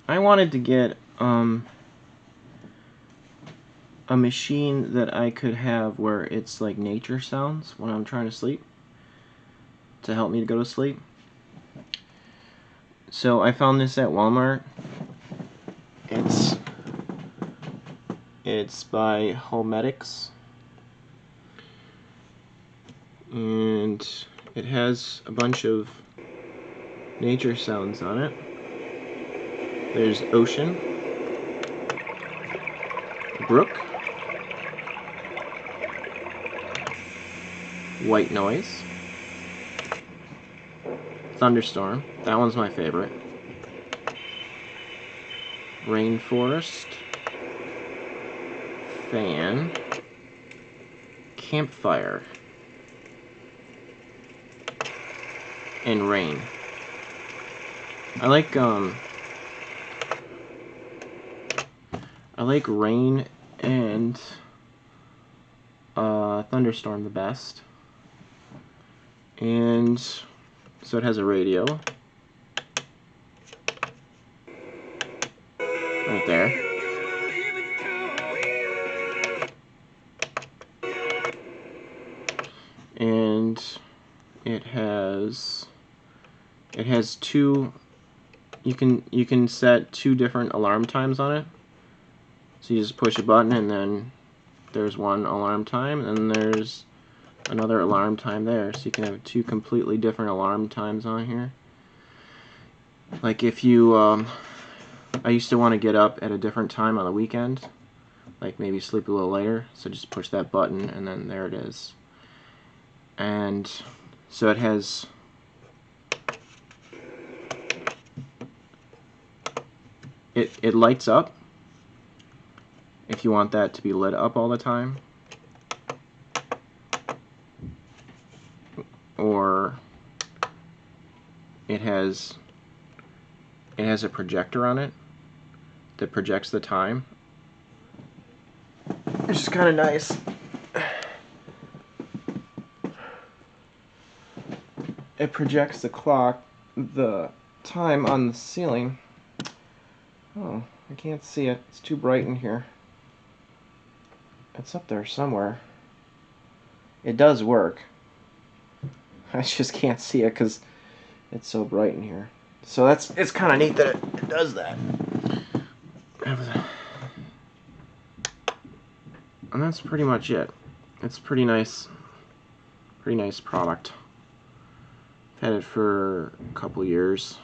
I wanted to get a machine that I could have where it's like nature sounds when I'm trying to sleep, to help me to go to sleep. So I found this at Walmart. It's by Homedics, and it has a bunch of nature sounds on it. There's ocean, brook, white noise, thunderstorm, that one's my favorite, rainforest, fan, campfire, and rain. I like rain and thunderstorm the best. And so it has a radio right there. And it has two, you can set two different alarm times on it. So you just push a button and then there's one alarm time and there's another alarm time there. So you can have two completely different alarm times on here. Like if you I used to want to get up at a different time on the weekend, like maybe sleep a little later, so just push that button and then there it is. And so it has it lights up if you want that to be lit up all the time, or it has a projector on it that projects the time, which is kind of nice. It projects the clock, the time on the ceiling. Oh, I can't see it. It's too bright in here. It's up there somewhere. It does work. I just can't see it because it's so bright in here. So it's kind of neat that it does that. And that's pretty much it. It's pretty nice product. I've had it for a couple years.